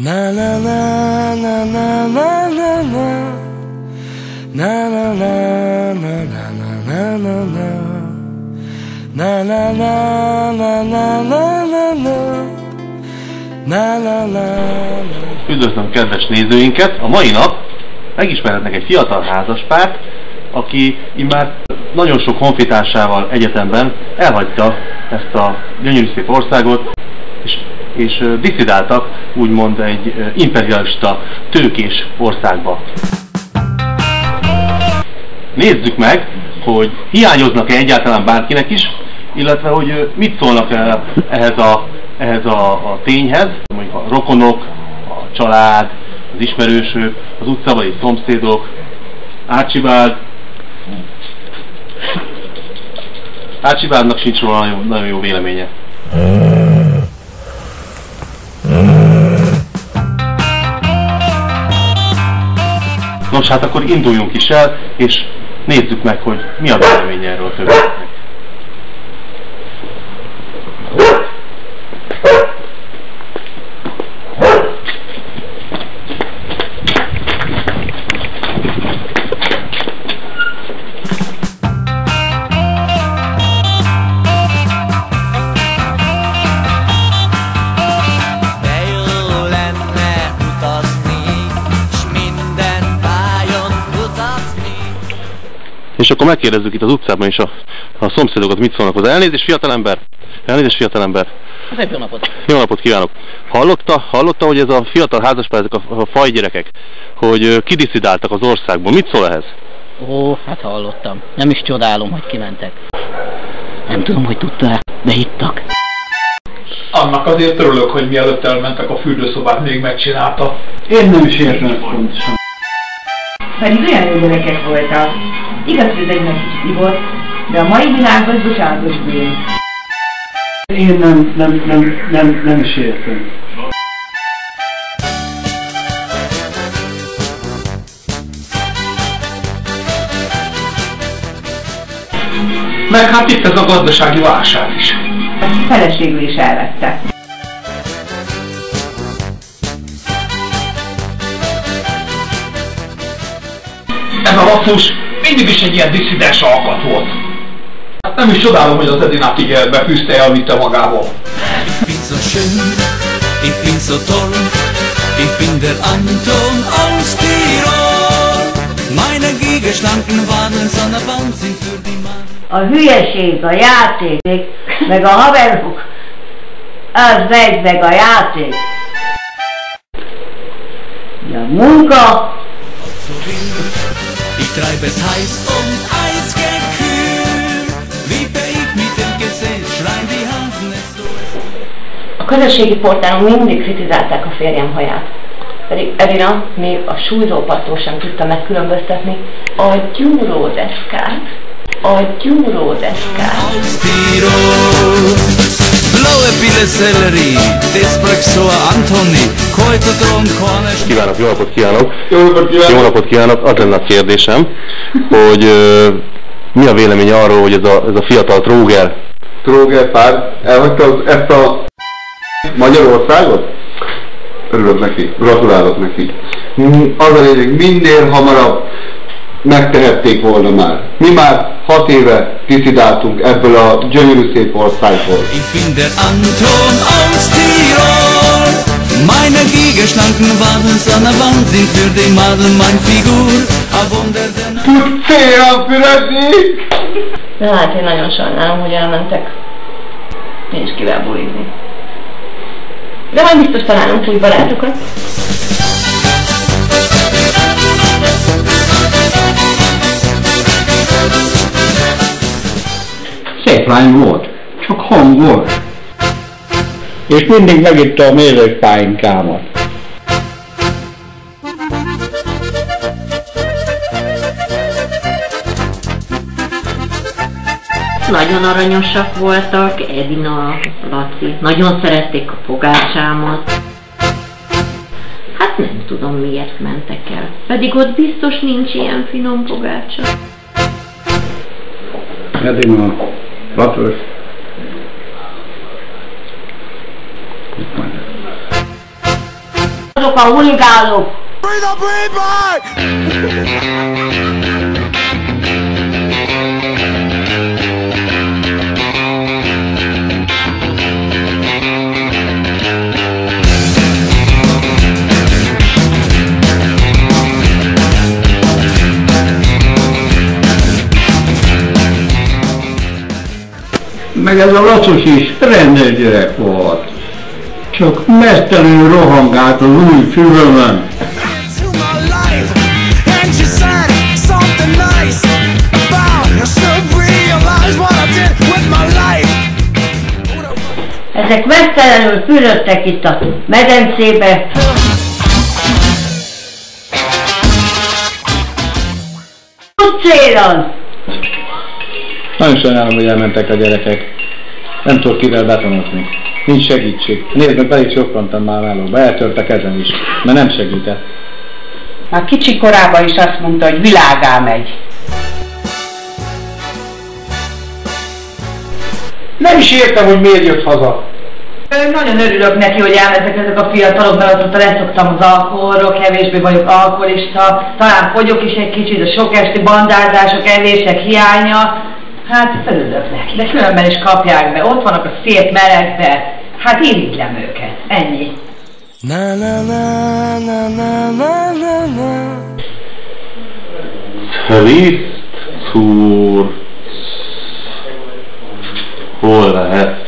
Na na na na na na na na. Na na na na na na na na na. Na na na na na na na na. Na na na. Üdvözlöm kedves nézőinket! A mai nap megismerhetnek egy fiatal házaspárt, aki immár nagyon sok honfitársával egyetemben elhagyta ezt a gyönyörű szép országot, és disszidáltak úgymond egy imperialista, tőkés országba. Nézzük meg, hogy hiányoznak-e egyáltalán bárkinek is, illetve hogy mit szólnak ehhez a tényhez, mondjuk a rokonok, a család, az ismerősök, az utcabeli szomszédok. Archibaldnak sincs róla nagyon jó véleménye. Nos, hát akkor induljunk is el, és nézzük meg, hogy mi a véleménye erről a többieknek. És akkor megkérdezzük itt az utcában is a szomszédokat, mit szólnak hozzá. Elnézést, fiatalember! Elnézést, fiatalember! Szép jó napot! Jó napot kívánok! Hallotta, hogy ez a fiatal házaspár, ezek a fajgyerekek, hogy kidisszidáltak az országból. Mit szól ehhez? Ó, hát hallottam. Nem is csodálom, hogy kimentek. Nem tudom, hogy tudta-e, de hittak. Annak azért örülök, hogy mielőtt elmentek a fürdőszobát, még megcsinálta. Én nem is értem pontosan. Pedig olyan jó gyerekek voltak. Igaz, hogy egy kicsit ivott, de a mai világban bocsánatos bűn. Én nem is értem. Meg hát itt ez a gazdasági válság is. Feleségül is elvette. Ez a lasszus mindig is egy ilyen disszidens alkat volt. Hát nem is csodálom, hogy az Edinát így befűzte, elvitte magából. Ich bin so schön, ich bin so toll, ich bin der Anton aus Tirol. Meine Gigerschlanken waren so eine Wahnsinn für die Mann. A hülyeség, a játék, meg a haverok, az megy meg a játék. A munka. Ich treibe es heiß und eisgekühlt, liebe ich mit dem Gesäß, schreien die Hasen es so. A közösségi portálon mindig kritizálták a férjem haját. Pedig Edina még a súlyzópattól sem tudta megkülönböztetni a gyúródeszkát. Aus Tirol, blaue Pille Sellerie, Despresso Antoni, Kojtotron, Kornes... Kívánok, jó napot kívánok! Jó napot kívánok! Az lenne a kérdésem, hogy mi a vélemény arról, hogy ez a fiatal trógerpár elhagyta ezt a Magyarországot? Örülök neki, gratulálok neki. Az a lényeg, minél hamarabb megtehették volna már. Mi már 6 éve disszidáltunk ebből a gyönyörű szép országból. Ich bin der Anton aus Tirol, meine Gigerschlanken waren so eine Wahnsinn für die Madel, mein Figur, a Wunder der Nacht. Tud félre fürezni! De hát én nagyon sajnálom, hogy elmentek. Nincs kivel bulizni. De majd biztos találunk új barátokat. Szép lány volt, csak hang volt. És mindig megitta a mézőpálinkámat. Nagyon aranyosak voltak, Edina, Laci. Nagyon szerették a pogácsámat. Hát nem tudom, miért mentek el. Pedig ott biztos nincs ilyen finom pogácsa. Edina, Laci. Azok a huligánok! Meg ez a Lacos is rendes gyerek volt. Csak mesztelenül rohangált az új fülömön. Ezek mesztelenül fürödtek itt a medencébe. Célan! Nagyon sajnálom, hogy elmentek a gyerekek. Nem tudok kivel betonozni. Nincs segítség. Nézd meg, pedig csokkantam már állóba. Eltörtek ezen is, mert nem segített. Már kicsi korában is azt mondta, hogy világá megy. Nem is értem, hogy miért jött haza. Nagyon örülök neki, hogy elmentek ezek a fiatalok, mert azóta leszoktam az alkoholról, kevésbé vagyok alkoholista, talán fogyok is egy kicsit, a sok esti bandázások, evések hiánya. Hát örülök neki, de különben is kapják be, ott vannak a szép melegbe, hát irigylem őket, ennyi. Na na na na na na na na. Krisztúr. Hol lehet?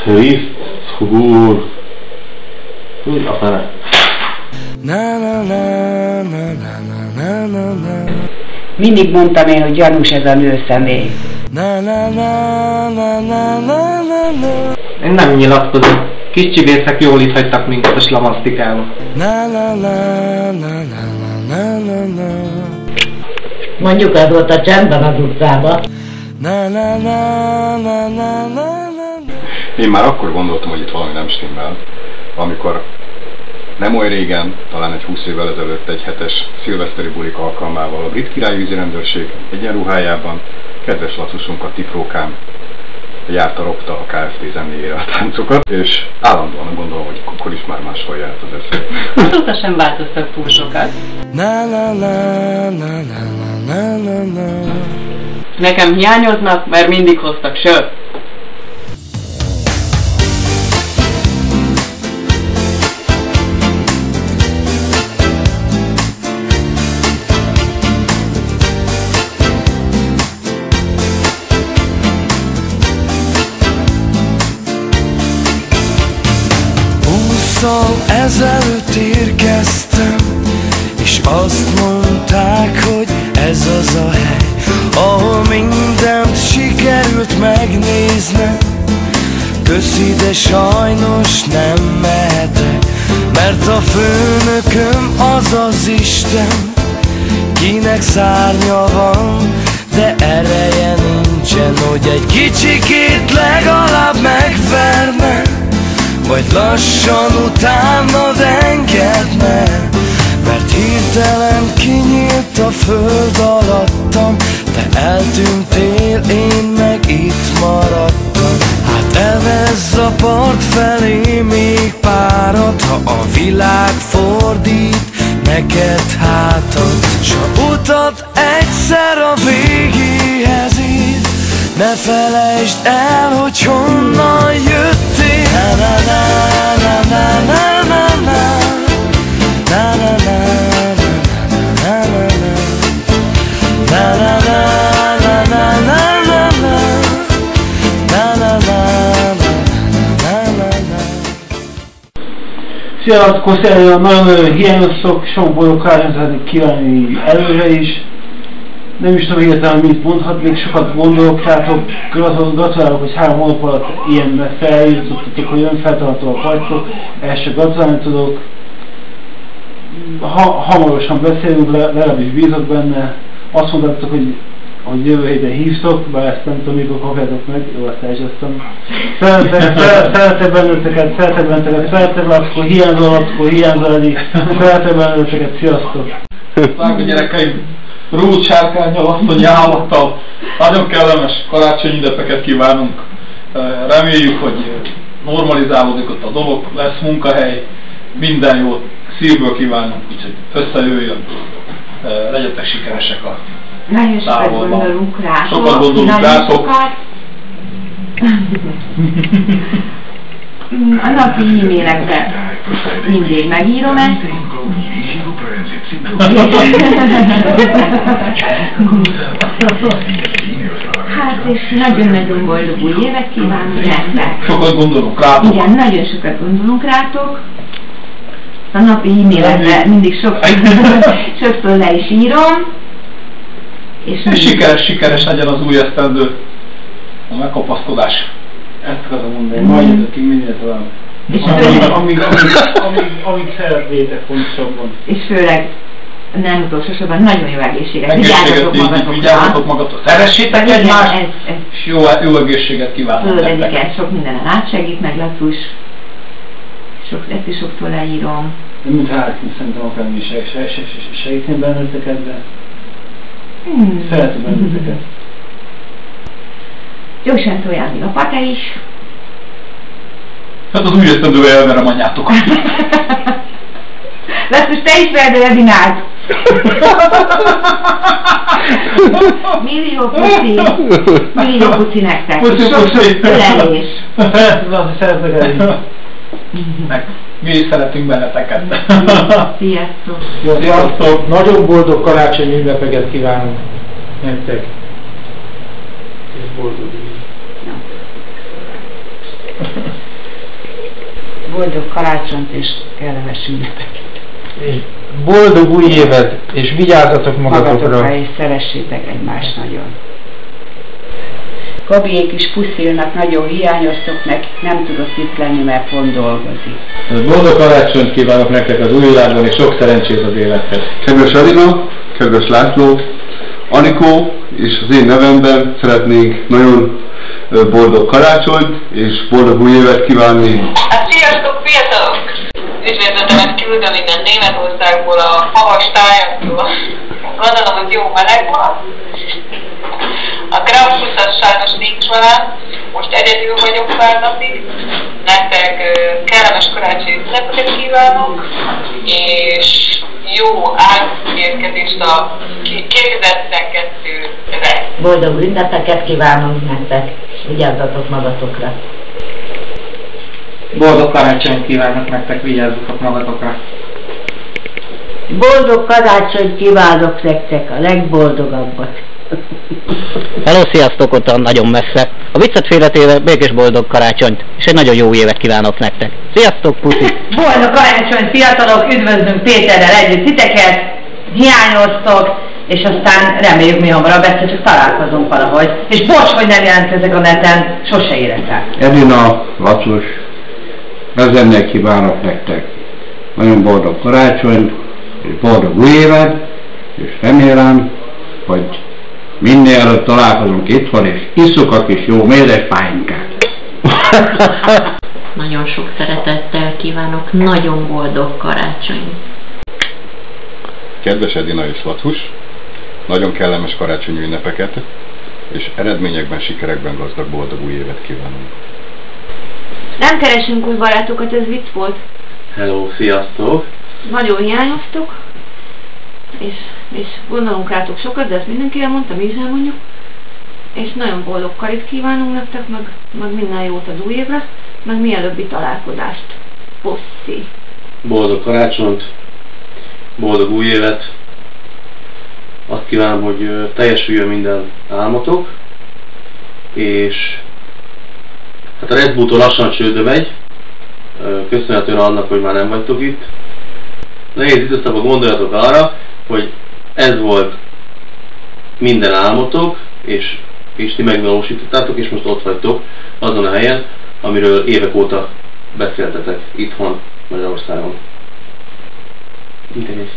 Krisztúr. Mi a fene? Na na na na na na na na. Mindig mondtam én, hogy gyanús ez a nő személy. Na na na na na na na na. Én nem nyilatkozom. Kis csibészek jól itt hagytak minket a slamasztikába. Na na na na na na na na. Mondjuk az volt a csendben az utcában. Na na na na na na na. Én már akkor gondoltam, hogy itt valami nem stimmel, amikor nem oly régen, talán egy 20 évvel ezelőtt egy hetes szilveszteri bulik alkalmával a brit királyi vízirendőrség egyenruhájában kedves Lacosunk a Tifrókám járta ropta a Kft. Zenéjére a táncokat, és állandóan gondolom, hogy akkor is már máshol járt az eszé. Azóta sem változtak túl sokat. Na na na na na na na na. Nekem hiányoznak, mert mindig hoztak sört. Ezelőtt érkeztem, és azt mondták, hogy ez az a hely, ahol mindent sikerült megnéznem. Köszi, de sajnos nem mehetek, mert a főnököm az az Isten, kinek szárnya van, de ereje nincsen, hogy egy kicsikét legalább megverne, vagy lassan utánad engedne, mert hirtelen kinyílt a föld alattam, te eltűntél, én meg itt maradtam. Hát evezz a part felé még párat, ha a világ fordít neked hátat, s a utat egyszer a végéhez ír. Ne felejtsd el, hogy honnan jöttél. Na na na na na na na na. Na na na na na na. Na na na na na na na na. Na na na na na. Sziasztok, nagyon hiányoztok, sok boldog karácsonyt kívánni előre is. Nem is tudom egyáltalán mit mondhatnék, sokat gondolok rátok, gratulálok, hogy 3 hónap alatt ilyen feljutottatok, hogy önfeltartóak vagytok, ezt csak gratulálni tudok. Hamarosan beszélünk, legalábbis bízok benne. Azt mondtátok, hogy jövő héten hívtok, bár ezt nem tudom, mikor kapjátok meg, jó, azt elzseztem. Szeretek benneteket, szeretem, akkor hiányzol Edi, szeretek benneteket, sziasztok! Vágó gyerekeim! Rút sárkánnyal, asszonyi állattal. Nagyon kellemes karácsonyi ünnepeket kívánunk. Reméljük, hogy normalizálódik ott a dolog, lesz munkahely, minden jót szívből kívánunk, úgyhogy összejöjjön, legyetek sikeresek a nagyon sokat gondolunk rátok. Sokat gondolunk rátok. A napi e-mailekben mindig megírom ezt. Hát és nagyon-nagyon boldog új évet kívánunk nektek. Sokat gondolunk rátok. Igen, nagyon sokat gondolunk rátok. A napi e-mailekben mindig sokszor le is írom. És sikeres legyen az új esztendő. A megkapaszkodás. Ezt akarom mondani, majd jöttök ki minél tovább. Amíg szeretnétek fontosabban. És főleg nem utolsó sorban nagyon jó egészséget. Vigyázzatok magatokra. Szeressétek egymást, és jó egészséget kívánok nektek. Igen, sok mindenen átsegít meg Lacus. Ezt is sokszor leírom. Nem mint Hárkin, szerintem akármi segíteni benneteket, de szeretem benneteket. Gyorsan toljál még a pate is. Hát az új esztendő elverem anyátokat. Lacus, te is vedd el Edinát! Millió puci nektek. Puszi. Ölelés. Szeretlek el. Mi is szeretünk benneteket. Sziasztok! Sziasztok! Nagyon boldog karácsonyi ünnepeket kívánunk nektek. És boldog Boldog karácsonyt és kellemes ünnepeket. Boldog új évet, és vigyázzatok magatokra. És szeressétek egymást nagyon. Gabiék is puszilnak, nagyon hiányoztok nekik, nem tudok itt lenni, mert pont dolgozik. Boldog karácsonyt kívánok nektek az új évben, és sok szerencsét az élethez. Kedves Adina, kedves László, Anikó és az én nevemben szeretnék nagyon boldog karácsonyt és boldog új évet kívánni. Hát sziasztok, fiatalok! Üdvözletemet küldöm innen Németországból, a havas tájaktól. Gondolom, hogy jó meleg van. A Krampus sajnos nincs velem, most egyedül vagyok pár napig. Nektek kellemes karácsonyi ünnepeket kívánok, és jó átérkezést a 2012-re. Boldog ünnepeket kívánunk nektek, vigyázzatok magatokra. Boldog karácsonyt kívánok nektek, vigyázzatok magatokra. Boldog karácsonyt kívánok nektek, a legboldogabbat. Hello, sziasztok ottan nagyon messze. A viccet félretéve békés boldog karácsonyt, és egy nagyon jó évet kívánok nektek. Sziasztok, puszi! Boldog karácsonyt, fiatalok, üdvözlünk Péterrel együtt titeket, hiányoztok, és aztán reméljük mi hamarabb egyszer csak találkozunk valahogy. És bocs, hogy nem jelentkezek a neten, sose érek rá. Edina, Lacus, ezennel kívánok nektek nagyon boldog karácsonyt, és boldog új évet, és remélem, hogy minél előtt találkozunk itthon, és isszuk a kis jó mézes pálinkát. Nagyon sok szeretettel kívánok, nagyon boldog karácsony. Kedves Edina és Lacus, nagyon kellemes karácsonyi ünnepeket, és eredményekben, sikerekben gazdag boldog új évet kívánunk. Nem keresünk új barátokat, ez vicc volt. Hello, sziasztok! Nagyon hiányoztok, és gondolunk rátok sokat, de ezt mindenki elmondta, mi is elmondjuk. És nagyon boldog karit kívánunk nektek, meg minden jót az új évre, meg mielőbbi találkozást. Pusszi! Boldog karácsonyt, boldog új évet! Azt kívánom, hogy teljesüljön minden álmotok, és hát a Red Bulltól lassan csődbe megy, köszönhetően annak, hogy már nem vagytok itt. Nehéz időszakban gondoljatok arra, hogy ez volt minden álmotok, és ti megvalósítottátok, és most ott vagytok azon a helyen, amiről évek óta beszéltetek itthon Magyarországon. Interés.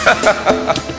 ha ha ha